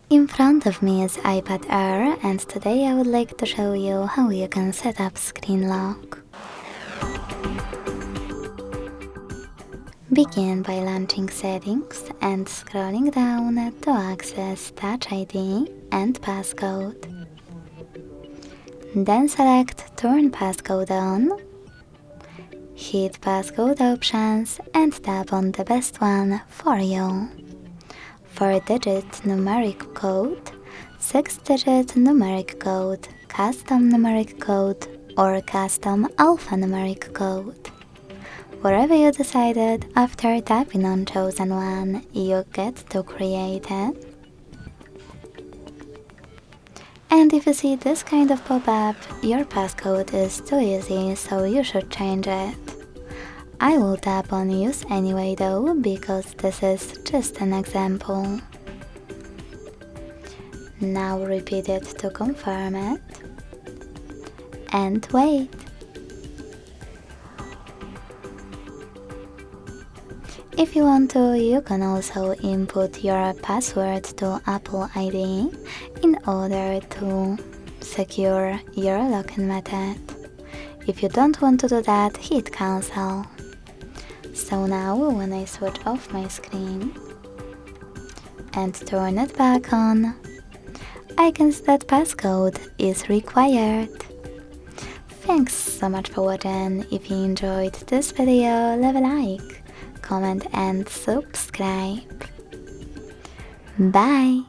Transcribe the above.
In front of me is iPad Air, and today I would like to show you how you can set up screen lock. Begin by launching Settings and scrolling down to access Touch ID and Passcode. Then select Turn Passcode On, hit Passcode Options and tap on the best one for you. 4-digit numeric code, 6-digit numeric code, custom numeric code, or custom alphanumeric code. Whatever you decided, after tapping on chosen one, you get to create it. And if you see this kind of pop-up, your passcode is too easy, so you should change it. I will tap on Use anyway though, because this is just an example. Now repeat it to confirm it. And wait. If you want to, you can also input your password to Apple ID in order to secure your login method. If you don't want to do that, hit cancel. So now when I switch off my screen and turn it back on, I can see that passcode is required. Thanks so much for watching. If you enjoyed this video, leave a like, comment and subscribe. Bye!